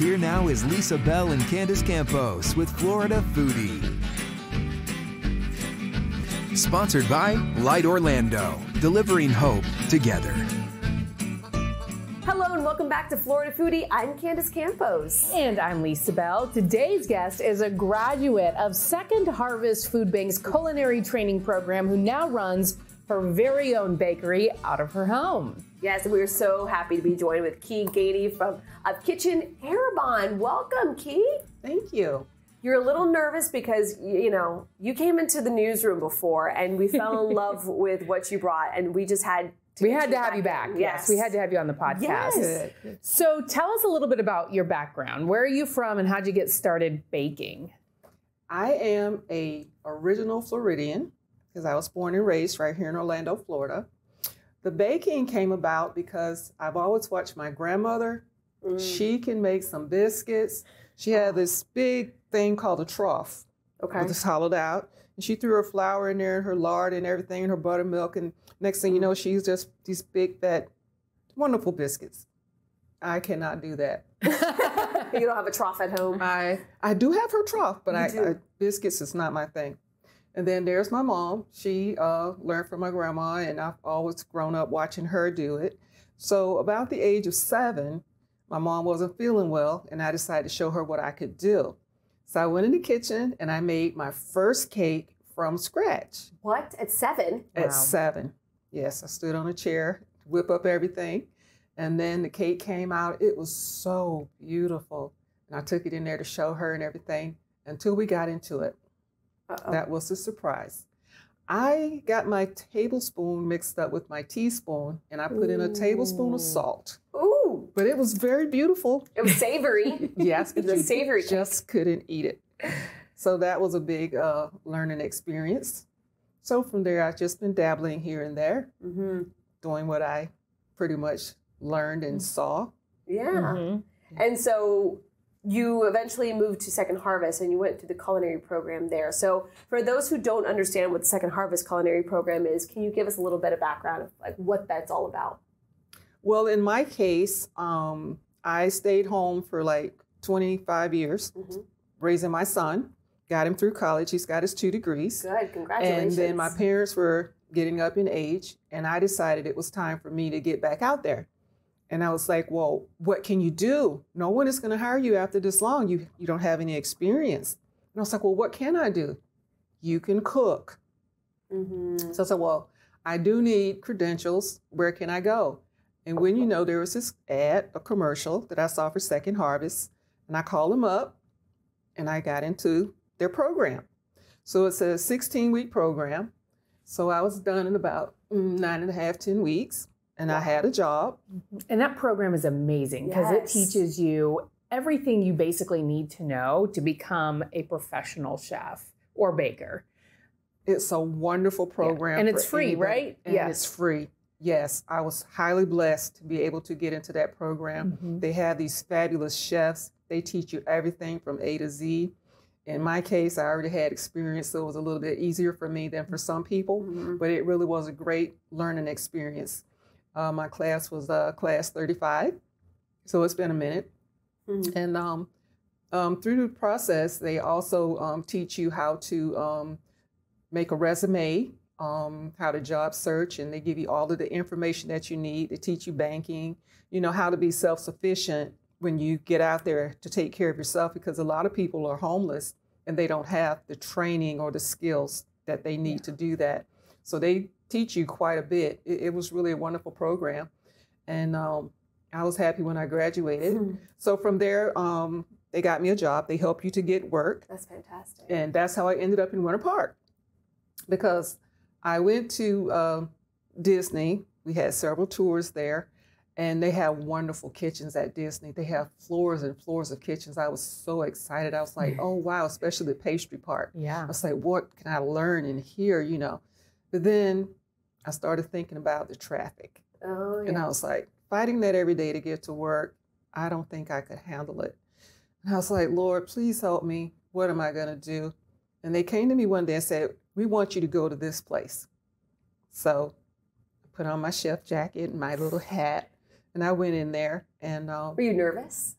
Here now is Lisa Bell and Candace Campos with Florida Foodie. Sponsored by Light Orlando, delivering hope together. Hello and welcome back to Florida Foodie. I'm Candace Campos. And I'm Lisa Bell. Today's guest is a graduate of Second Harvest Food Bank's culinary training program who now runs her very own bakery out of her home. Yes, and we're so happy to be joined with Kee Gainey from Kitchen Arrabon. Welcome, Kee. Thank you. You're a little nervous because, you came into the newsroom before and we fell in love with what you brought, and we just had to have you back. Yes, we had to have you on the podcast. Yes. So tell us a little bit about your background. Where are you from and how'd you get started baking? I am a original Floridian because I was born and raised right here in Orlando, Florida. The baking came about because I've always watched my grandmother. She can make some biscuits. She had this big thing called a trough. Okay. It's hollowed out. And she threw her flour in there and her lard and everything and her buttermilk. And next thing you know, she's just these big, fat, wonderful biscuits. I cannot do that. You don't have a trough at home? I do have her trough, but biscuits is not my thing. And then there's my mom. She learned from my grandma, and I've always grown up watching her do it. So about the age of 7, my mom wasn't feeling well, and I decided to show her what I could do. So I went in the kitchen, and I made my first cake from scratch. What? At 7? At 7. Yes, I stood on a chair, whip up everything, and then the cake came out. It was so beautiful. And I took it in there to show her and everything until we got into it. That was a surprise. I got my tablespoon mixed up with my teaspoon, and I put in a tablespoon of salt. Ooh! But it was very beautiful. It was savory. Yes, but it was a savory cake. Just couldn't eat it. So that was a big learning experience. So from there, I've just been dabbling here and there, doing what I pretty much learned and saw. Yeah. And so you eventually moved to Second Harvest and you went to the culinary program there. So for those who don't understand what the Second Harvest culinary program is, can you give us a little bit of background of like what that's all about? Well, in my case, I stayed home for like 25 years, raising my son, got him through college. He's got his 2 degrees. Good, congratulations. And then my parents were getting up in age, and I decided it was time for me to get back out there. And I was like, well, what can you do? No one is going to hire you after this long. You don't have any experience. And I was like, well, what can I do? You can cook. So I said, well, I do need credentials. Where can I go? And when there was this ad, a commercial that I saw for Second Harvest, and I called them up, and I got into their program. So it's a 16-week program. So I was done in about 9.5, 10 weeks. And I had a job. And that program is amazing because it teaches you everything you basically need to know to become a professional chef or baker. It's a wonderful program. And it's free, right? And it's free. Yes, I was highly blessed to be able to get into that program. They have these fabulous chefs. They teach you everything from A to Z. In my case, I already had experience, so it was a little bit easier for me than for some people. But it really was a great learning experience. My class was class 35, so it's been a minute. And through the process, they also teach you how to make a resume, how to job search, and they give you all of the information that you need. They teach you banking, how to be self-sufficient when you get out there to take care of yourself, because a lot of people are homeless and they don't have the training or the skills that they need to do that. So they teach you quite a bit. It was really a wonderful program. And I was happy when I graduated. So from there, they got me a job. They help you to get work. That's fantastic. And that's how I ended up in Winter Park, because I went to Disney. We had several tours there, and they have wonderful kitchens at Disney. They have floors and floors of kitchens. I was so excited. I was like, oh, wow, especially the pastry part. Yeah. I was like, what can I learn in here, But then I started thinking about the traffic. Oh, yeah. And I was like, fighting that every day to get to work, I don't think I could handle it. And I was like, Lord, please help me. What am I going to do? And they came to me one day and said, we want you to go to this place. So I put on my chef jacket and my little hat, and I went in there. And were you nervous?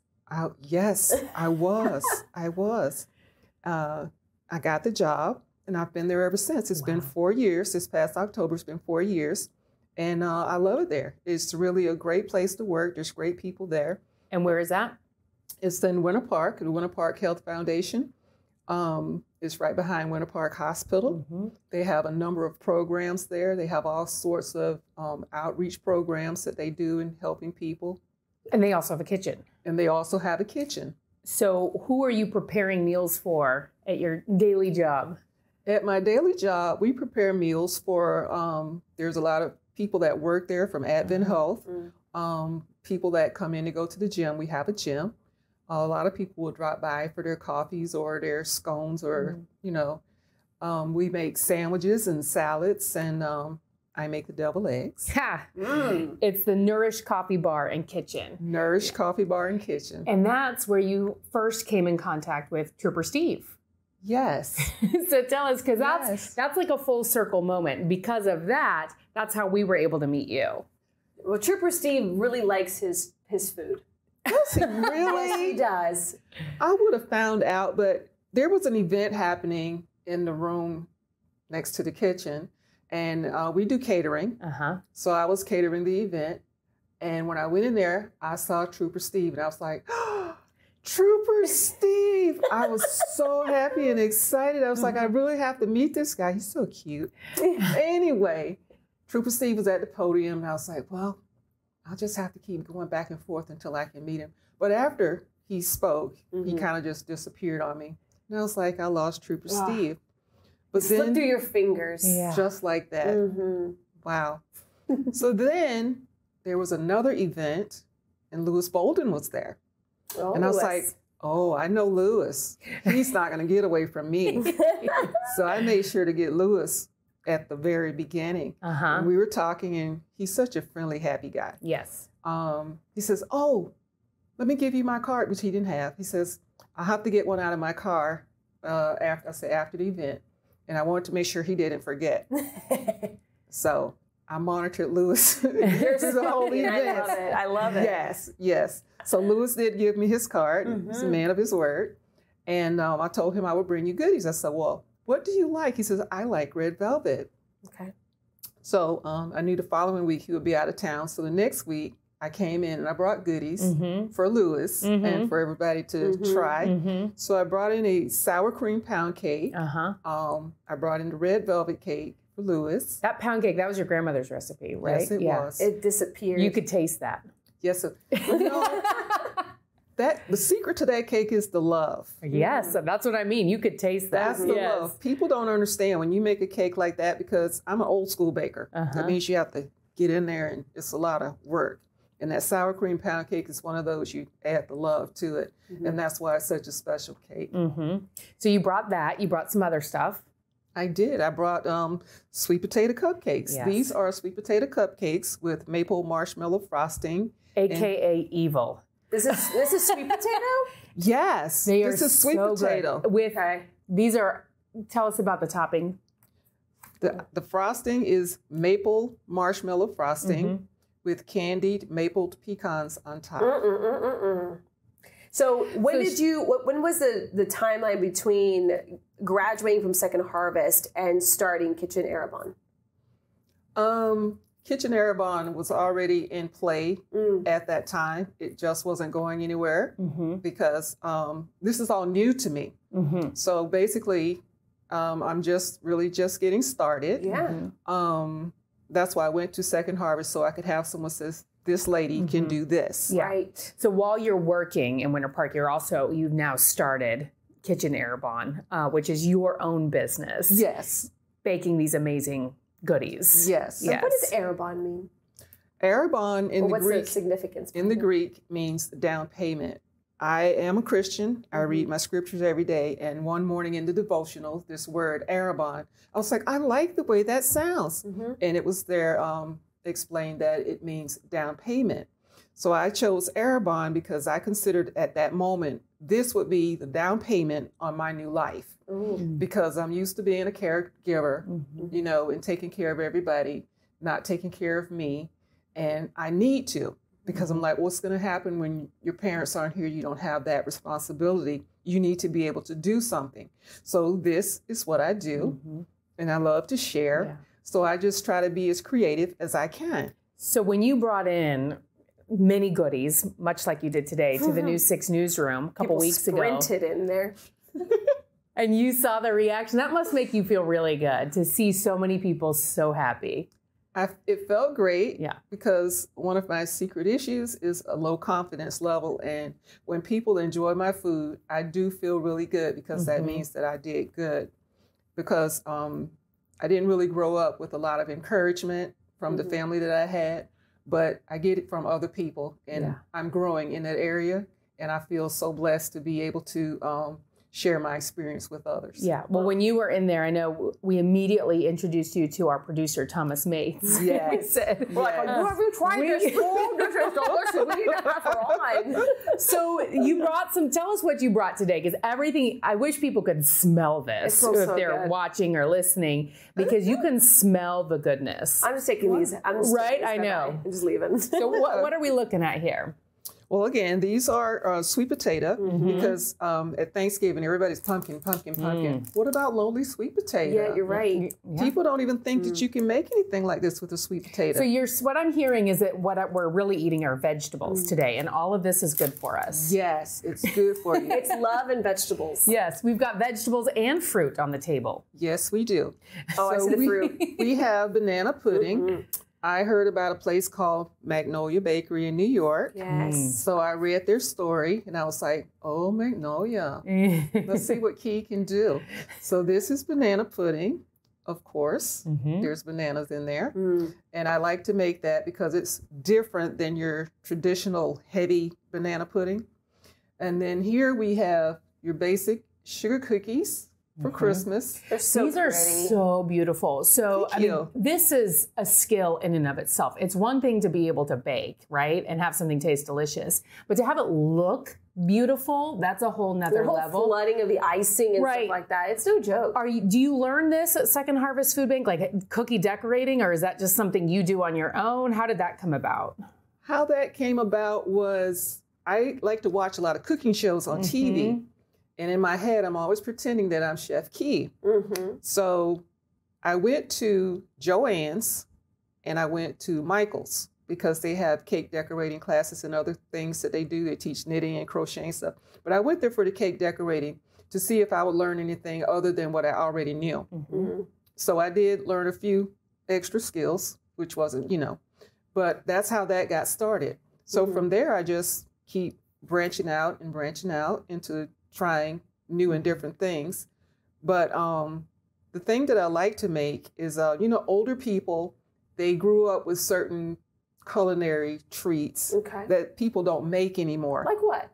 Yes, I was. I was. I got the job, and I've been there ever since. It's been 4 years. This past October, it's been 4 years. And I love it there. It's really a great place to work. There's great people there. And where is that? It's in Winter Park, the Winter Park Health Foundation. It's right behind Winter Park Hospital. They have a number of programs there. They have all sorts of outreach programs that they do in helping people. And they also have a kitchen. And they also have a kitchen. So who are you preparing meals for at your daily job? At my daily job, we prepare meals for, there's a lot of people that work there from Advent Health, people that come in to go to the gym. We have a gym. A lot of people will drop by for their coffees or their scones or, you know, we make sandwiches and salads, and I make the deviled eggs. Ha! It's the Nourish Coffee Bar and Kitchen. Nourish Coffee Bar and Kitchen. And that's where you first came in contact with Trooper Steve. Yes. So tell us, because that's like a full circle moment. Because of that, that's how we were able to meet you. Well, Trooper Steve really likes his food. Does he really? Yes, he does. I would have found out, but there was an event happening in the room next to the kitchen, and we do catering. So I was catering the event, and when I went in there, I saw Trooper Steve, and I was like, oh, Trooper Steve! I was so happy and excited. I was like, I really have to meet this guy. He's so cute. Anyway, Trooper Steve was at the podium, and I was like, well, I'll just have to keep going back and forth until I can meet him. But after he spoke, he kind of just disappeared on me. And I was like, I lost Trooper Steve. But then, slipped through your fingers. Just like that. Wow. So then there was another event, and Lewis Bolden was there. Oh, and I was Lewis. like, oh, I know Lewis. He's not going to get away from me. So I made sure to get Lewis at the very beginning. And we were talking, and he's such a friendly, happy guy. Yes. He says, oh, let me give you my card, which he didn't have. He says, I'll have to get one out of my car after the event. And I wanted to make sure he didn't forget. So I monitored Lewis. Here's the whole event. I love it. Yes. So Lewis did give me his card. He's a man of his word. And I told him I would bring you goodies. I said, well, what do you like? He says, I like red velvet. Okay. So I knew the following week he would be out of town. So the next week I came in and I brought goodies for Lewis and for everybody to try. So I brought in a sour cream pound cake. I brought in the red velvet cake for Lewis. That pound cake, that was your grandmother's recipe, right? Yes, it was. It disappeared. You could taste that. Yes. The secret to that cake is the love. Yes, that's what I mean. You could taste that. That's the love. People don't understand when you make a cake like that, because I'm an old school baker. That means you have to get in there, and it's a lot of work. And that sour cream pound cake is one of those you add the love to it. And that's why it's such a special cake. So you brought that. You brought some other stuff. I did. I brought sweet potato cupcakes. Yes. These are sweet potato cupcakes with maple marshmallow frosting. AKA evil. This is sweet potato? Yes. This is sweet potato. With these are, tell us about the topping. The frosting is maple marshmallow frosting with candied mapled pecans on top. So when was the timeline between graduating from Second Harvest and starting Kitchen Arrabon? Kitchen Arrabon was already in play at that time. It just wasn't going anywhere because this is all new to me. So basically, I'm just getting started. That's why I went to Second Harvest, so I could have someone says, this lady can do this. Yeah. Right. So while you're working in Winter Park, you've now started Kitchen Arrabon, which is your own business. Yes. Baking these amazing goodies. Yes. So what does Arrabon mean? Arrabon in the Greek, what's the significance? In the Greek means down payment. I am a Christian. I read my scriptures every day. And one morning in the devotional, this word Arrabon, I was like, I like the way that sounds. And it was there explained that it means down payment. So I chose Arrabon because I considered at that moment, this would be the down payment on my new life. Because I'm used to being a caregiver, and taking care of everybody, not taking care of me. And I need to. because I'm like, what's going to happen when your parents aren't here? You don't have that responsibility. You need to be able to do something. So this is what I do, and I love to share. Yeah. So I just try to be as creative as I can. So when you brought in many goodies, much like you did today, to the News 6 newsroom a couple weeks ago. Sprinted in there. And you saw the reaction. That must make you feel really good to see so many people so happy. It felt great, Yeah. because one of my secret issues is a low confidence level. And when people enjoy my food, I do feel really good, because that means that I did good. Because I didn't really grow up with a lot of encouragement from the family that I had, but I get it from other people, and I'm growing in that area. And I feel so blessed to be able to share my experience with others. Yeah. Well, when you were in there, I know we immediately introduced you to our producer, Thomas Mates. Yes. We said, Have you tried this food? This is delicious. We need to have her on. So you brought tell us what you brought today, because everything, I wish people could smell this It smells if so they're good. watching or listening, because you can smell the goodness. I'm just taking these. Right, I know. I'm just leaving. So what are we looking at here? Well, again, these are sweet potato, because at Thanksgiving, everybody's pumpkin. What about lowly sweet potato? Yeah, you're right. Yeah. People don't even think that you can make anything like this with a sweet potato. So what I'm hearing is that what we're really eating are vegetables today, and all of this is good for us. Yes, it's good for you. It's love and vegetables. Yes, we've got vegetables and fruit on the table. Yes, we do. Oh, I see the fruit. We have banana pudding. I heard about a place called Magnolia Bakery in New York. Yes. So I read their story, and I was like, oh, Magnolia. Let's see what Kee can do. So this is banana pudding, of course. There's bananas in there. And I like to make that because it's different than your traditional heavy banana pudding. And then here we have your basic sugar cookies for Christmas. They're so These pretty. are so beautiful. So, Thank you. this is a skill in and of itself. It's one thing to be able to bake, right, and have something taste delicious, but to have it look beautiful, that's a whole nother The whole level. flooding of the icing and Right. stuff like that. It's no joke. Do you learn this at Second Harvest Food Bank, like cookie decorating, or is that just something you do on your own? How did that come about? How that came about was I like to watch a lot of cooking shows on TV. And in my head, I'm always pretending that I'm Chef Kee. So I went to Joann's and I went to Michael's, because they have cake decorating classes and other things that they do. They teach knitting and crocheting stuff. But I went there for the cake decorating to see if I would learn anything other than what I already knew. So I did learn a few extra skills, which wasn't, but that's how that got started. So from there, I just keep branching out into trying new and different things. But the thing that I like to make is, older people, they grew up with certain culinary treats that people don't make anymore. Like what?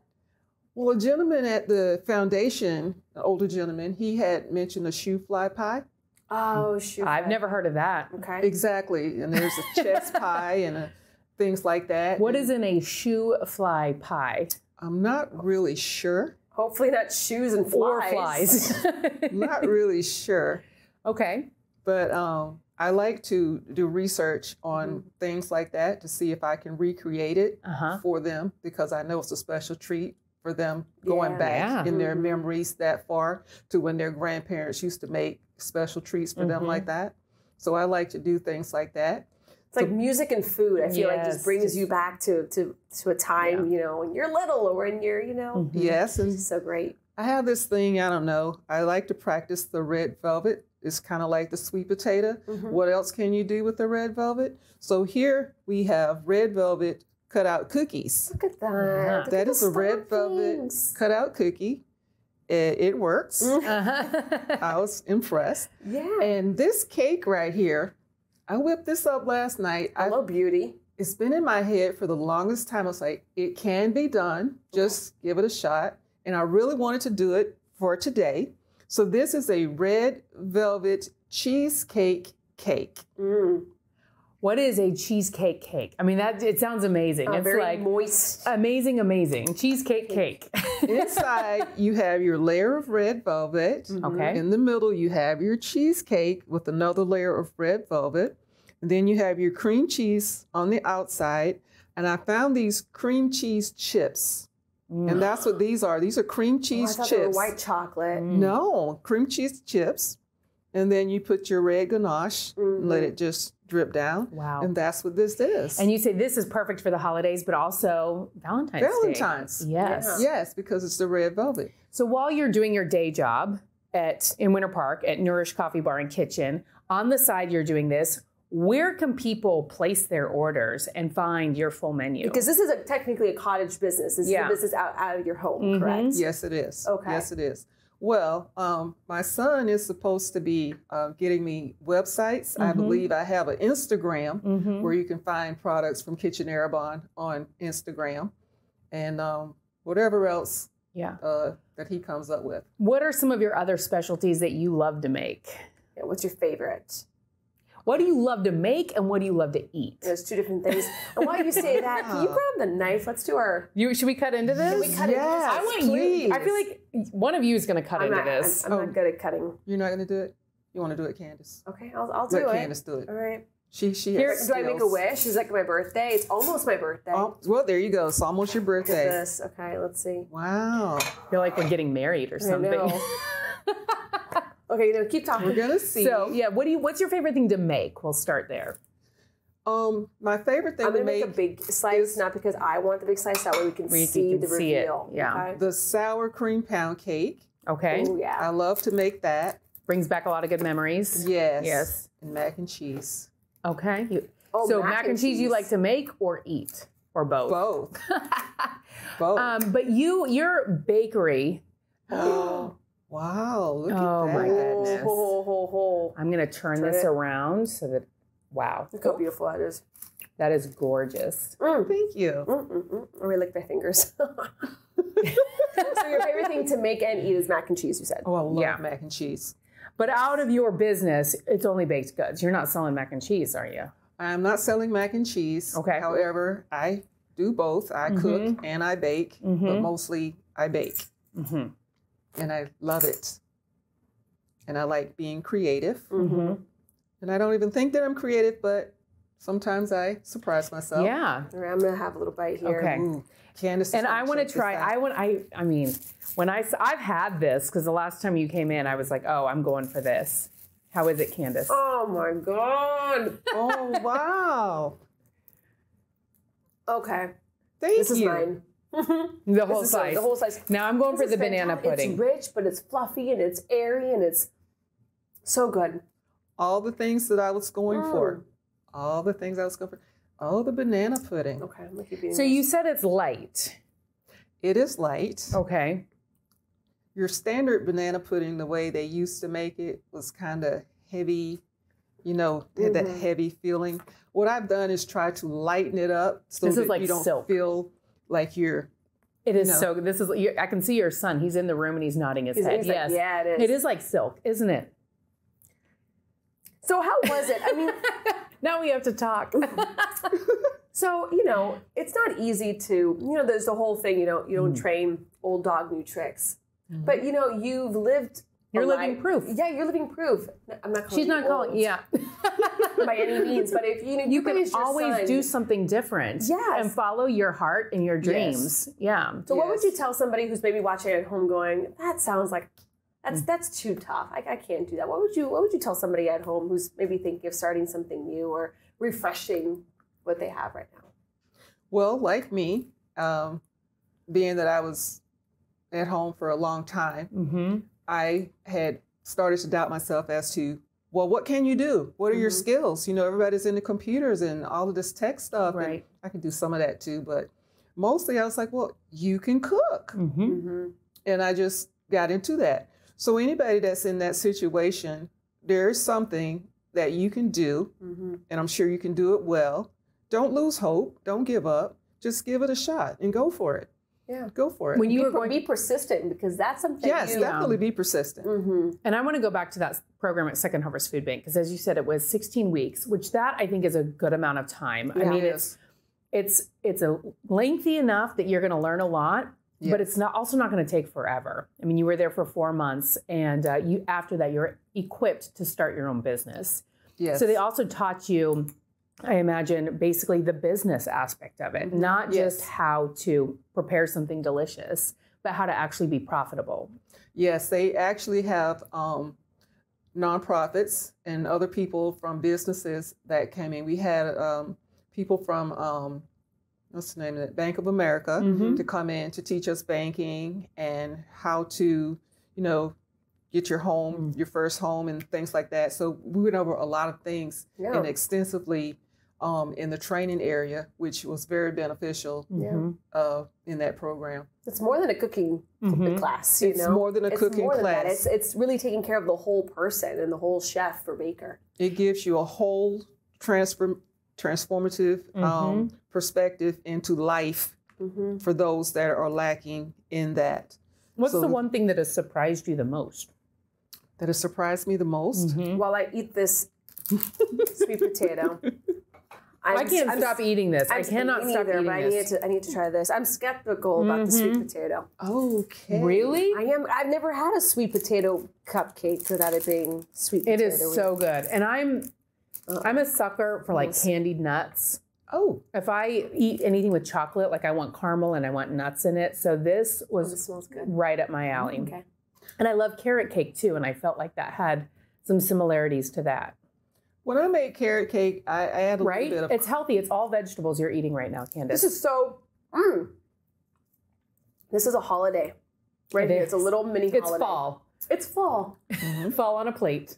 Well, a gentleman at the foundation, an older gentleman, he had mentioned a shoe fly pie. Oh, shoot. I've never heard of that. Okay. Exactly. And there's a chess pie and things like that. What is in a shoe fly pie? I'm not really sure. Hopefully not shoes and Or flies. flies. Not really sure. Okay. But I like to do research on things like that to see if I can recreate it for them, because I know it's a special treat for them going back in their memories that far to when their grandparents used to make special treats for them like that. So I like to do things like that. It's like music and food. I feel like just brings you back to a time, when you're little or when you're, Yes. And it's so great. I have this thing, I don't know, I like to practice the red velvet. It's kind of like the sweet potato. What else can you do with the red velvet? So here we have red velvet cutout cookies. Look at that. That is a red velvet cutout cookie. It works. I was impressed. Yeah. And this cake right here, I whipped this up last night. Hello, beauty. It's been in my head for the longest time. I was like, it can be done. Just give it a shot. And I really wanted to do it for today. So this is a red velvet cheesecake cake. What is a cheesecake cake? I mean, it sounds amazing. It's very like moist. amazing. Cheesecake cake. Inside, you have your layer of red velvet. Okay. In the middle, you have your cheesecake with another layer of red velvet. And then you have your cream cheese on the outside. and I found these cream cheese chips. And that's what these are. These are cream cheese I thought chips. they were white chocolate. No, cream cheese chips. And then you put your red ganache and let it just drip down. Wow. And that's what this is. And you say this is perfect for the holidays, but also Valentine's Day. Yes. Yes, because it's the red velvet. So while you're doing your day job in Winter Park at Nourish Coffee Bar and Kitchen, on the side you're doing this, where can people place their orders and find your full menu? Because this is technically a cottage business. This is a business out of your home, correct? Yes, it is. Okay. Yes, it is. Well, my son is supposed to be getting me websites. I believe I have an Instagram where you can find products from Kitchen Arrabon on Instagram, and whatever else that he comes up with. What are some of your other specialties that you love to make? Yeah, what's your favorite? What do you love to make and what do you love to eat? There's two different things. And while you say that, can you grab the knife? Let's do our... Should we cut into this? Can we cut into this? I want you. I feel like one of you is going to cut into this. I'm not good at cutting. You're not going to do it? You want to do it, Candace? Okay, I'll do it. Let Candace do it. All right. She has Here, skills. do I make a wish? It's like my birthday. It's almost my birthday. Oh, well, there you go. It's almost your Look at birthday. this. Okay, let's see. Wow. I feel like we're getting married or something. I know. Okay, keep talking. We're gonna see. So yeah, what's your favorite thing to make? We'll start there. My favorite thing I'm to gonna make a big slice, not because I want the big slice, that way we can see the reveal. Yeah. Okay? the sour cream pound cake. Okay. Ooh, yeah. I love to make that. Brings back a lot of good memories. Yes. Yes. And mac and cheese. Okay. Oh, So mac and cheese you like to make or eat or both? Both. Both. But your bakery. Wow. Look Oh at my that. goodness. I'm going to turn this around so that, wow. Look how beautiful that is. That is gorgeous. Thank you. I really lick my fingers. So your favorite thing to make and eat is mac and cheese, you said? Oh, I love Yeah. mac and cheese. But out of your business, it's only baked goods. You're not selling mac and cheese, are you? I'm not selling mac and cheese. Okay. However, I do both. I cook and I bake, but mostly I bake. And I love it. And I like being creative. And I don't even think that I'm creative, but sometimes I surprise myself. Yeah. All right, I'm going to have a little bite here. Okay. Ooh, Candace. And I want to try. I mean, I've had this because the last time you came in, I was like, oh, I'm going for this. How is it, Candace? Oh my God. Oh, wow. Okay. Thank you. This is mine. The whole slice. The whole slice. Now I'm going This for the is banana fantastic. pudding. It's rich, but it's fluffy and it's airy and it's so good. All the things that I was going for. All the things I was going for. Oh, the banana pudding. Okay, I'm gonna keep eating So this. you said it's light. It is light. Okay. Your standard banana pudding, the way they used to make it, was kind of heavy, had that heavy feeling. What I've done is try to lighten it up so This is that like you don't silk. feel like you're... It is so. This is. I can see your son. He's in the room and he's nodding his head. He's like, Yes. yeah, it is. It is like silk, isn't it? So how was it? I mean, Now we have to talk. so, it's not easy to, there's the whole thing, you don't train old dog new tricks. But, you've lived... You're a living life- proof. Yeah, you're living proof. I'm not calling She's you not calling. old Yeah. by any means, but if You can raised your always son- do something different. Yes. And follow your heart and your dreams. Yeah. So what would Yes. you tell somebody who's maybe watching at home going, that sounds like that's too tough. I can't do that. What would you tell somebody at home who's maybe thinking of starting something new or refreshing what they have right now? Well, like me, being that I was at home for a long time, I had started to doubt myself as to, well, what can you do? What are your skills? Everybody's into computers and all of this tech stuff. Right. And I can do some of that too, but mostly I was like, well, you can cook. And I just got into that. So anybody that's in that situation, there's something that you can do, and I'm sure you can do it well. Don't lose hope. Don't give up. Just give it a shot and go for it. Yeah. Go for it. When you were going, be persistent, because that's something. Yes, definitely be persistent. and I want to go back to that program at Second Harvest Food Bank because, as you said, it was 16 weeks, which that I think is a good amount of time. I mean, it's a lengthy enough that you're going to learn a lot, but it's also not going to take forever. I mean, you were there for 4 months, and after that, you're equipped to start your own business. Yes. So they also taught you I imagine, basically the business aspect of it, not just how to prepare something delicious, but how to actually be profitable. Yes, they actually have nonprofits and other people from businesses that came in. We had people from, what's the name of it, Bank of America to come in to teach us banking and how to, get your home, your first home and things like that. So we went over a lot of things and extensively in the training area, which was very beneficial in that program. It's more than a cooking class, It's more than a cooking class. It's really taking care of the whole person and the whole chef or baker. It gives you a whole transformative perspective into life for those that are lacking in that. What's the one thing that has surprised you the most? That has surprised me the most? While I eat this sweet potato. I can't stop eating this. I cannot stop eating this. I need to try this. I'm skeptical about the sweet potato. Okay. Really? I am. I've never had a sweet potato cupcake without it being sweet potato. It is so good. And I'm a sucker for like candied nuts. Oh. If I eat anything with chocolate, like I want caramel and I want nuts in it. So this was this smells good. Right up my alley. Okay. And I love carrot cake too. And I felt like that had some similarities to that. When I make carrot cake, I add a little bit of... It's healthy. It's all vegetables you're eating right now, Candace. This is so... This is a holiday. Right here. It's a little mini holiday. It's fall. It's fall. Fall on a plate.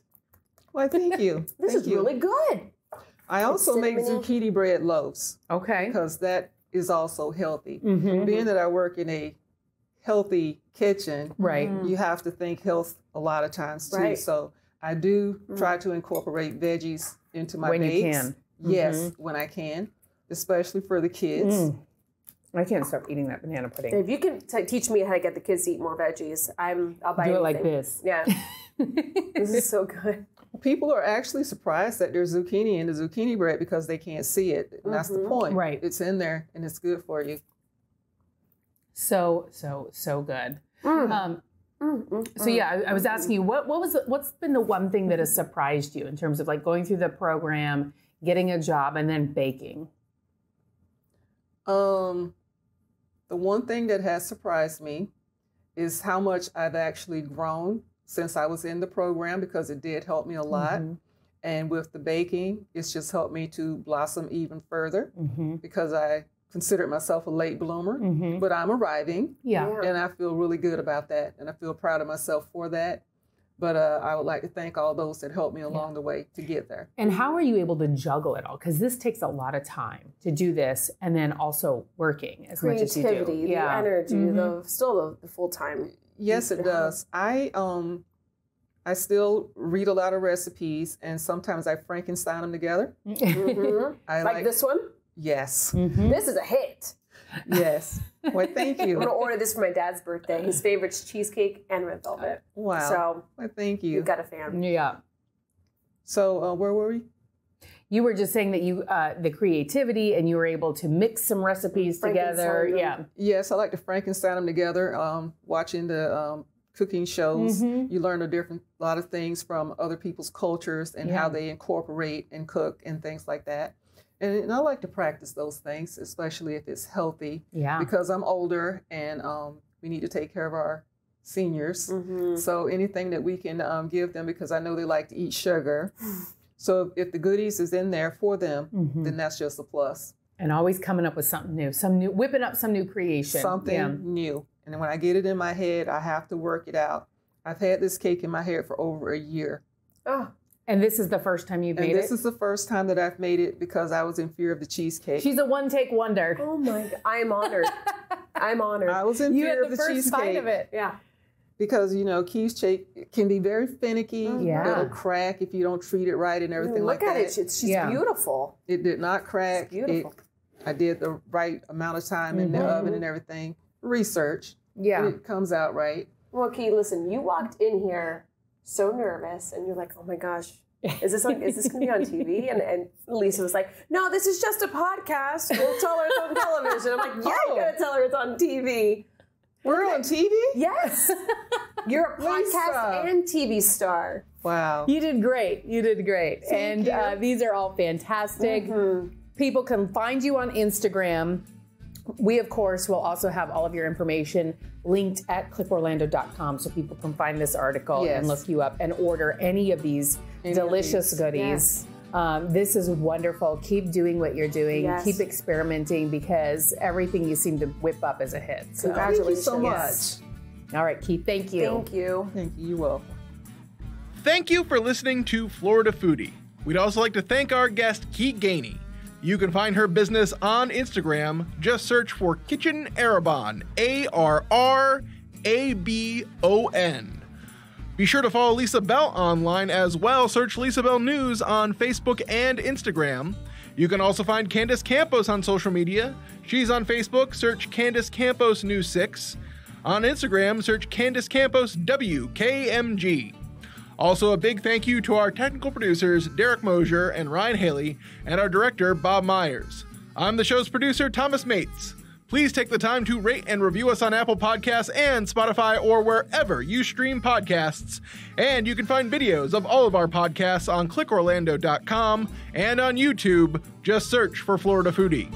Well, thank you. This is really good. I also make zucchini bread loaves. Okay. Because that is also healthy. Being that I work in a healthy kitchen, you have to think health a lot of times too. So I do try to incorporate veggies into my bakes. When you can. Yes, when I can, especially for the kids. I can't stop eating that banana pudding. If you can teach me how to get the kids to eat more veggies, I'll buy Do anything. it like this. Yeah. This is so good. People are actually surprised that there's zucchini in the zucchini bread because they can't see it. And that's the point. Right. It's in there and it's good for you. So good. So yeah, I was asking you, what's been the one thing that has surprised you in terms of like going through the program, getting a job, and then baking? The one thing that has surprised me is how much I've actually grown since I was in the program, because it did help me a lot. And with the baking, it's just helped me to blossom even further because I considered myself a late bloomer, but I'm arriving. And I feel really good about that. And I feel proud of myself for that. But I would like to thank all those that helped me along the way to get there. And how are you able to juggle it all? Because this takes a lot of time to do this, and then also working as much as you do. Creativity, the energy, the full time. Yes, it does. I still read a lot of recipes, and sometimes I Frankenstein them together. I like this one? Yes. This is a hit. Yes. Well, thank you. I'm going to order this for my dad's birthday. His favorite's cheesecake and red velvet. Wow. So, well, thank you. You've got a fan. Yeah. So, where were we? You were just saying that you, the creativity, and you were able to mix some recipes together. Yeah. Yes, I like to Frankenstein them together. Watching the cooking shows, you learn a lot of things from other people's cultures and how they incorporate and cook and things like that. And I like to practice those things, especially if it's healthy. Yeah. Because I'm older and we need to take care of our seniors. So anything that we can give them, because I know they like to eat sugar. So if the goodies is in there for them, then that's just a plus. And always coming up with something new, whipping up some new creation. Something new. And when I get it in my head, I have to work it out. I've had this cake in my head for over a year. Oh. And this is the first time you've made it? This is the first time that I've made it because I was in fear of the cheesecake. She's a one-take wonder. Oh my God. I am honored. I'm honored. I was in fear of the cheesecake. You had the first bite of it. Yeah. Because, Kee's cake can be very finicky. It'll crack if you don't treat it right and everything like that. Look at it. She's beautiful. It did not crack. It's beautiful. I did the right amount of time in the oven and everything. Research. Yeah. And it comes out right. Well, Kee, listen, you walked in here so nervous, and you're like, oh my gosh, is this going to be on TV? And Lisa was like, no, this is just a podcast. We'll tell her it's on television. I'm like, yeah, you got to tell her it's on TV. We're on TV? Yes. You're a podcast and TV star. Wow. You did great. You did great. Thank and you. These are all fantastic. Mm-hmm. People can find you on Instagram. We, of course, will also have all of your information linked at clickorlando.com so people can find this article Yes. and look you up and order any of these delicious goodies. This is wonderful. Keep doing what you're doing. Yes. Keep experimenting because everything you seem to whip up is a hit. So, Congratulations. Thank you so much. all right, Keith, thank you. Thank you. Thank you. You're welcome. Thank you for listening to Florida Foodie. We'd also like to thank our guest, Kee Gainey. You can find her business on Instagram. Just search for Kitchen Arrabon, Arrabon. Be sure to follow Lisa Bell online as well. Search Lisa Bell News on Facebook and Instagram. You can also find Candace Campos on social media. She's on Facebook. Search Candace Campos News 6. On Instagram, search Candace Campos WKMG. Also, a big thank you to our technical producers, Derek Mosier and Ryan Haley, and our director, Bob Myers. I'm the show's producer, Thomas Mates. Please take the time to rate and review us on Apple Podcasts and Spotify or wherever you stream podcasts. And you can find videos of all of our podcasts on clickorlando.com and on YouTube. Just search for Florida Foodie.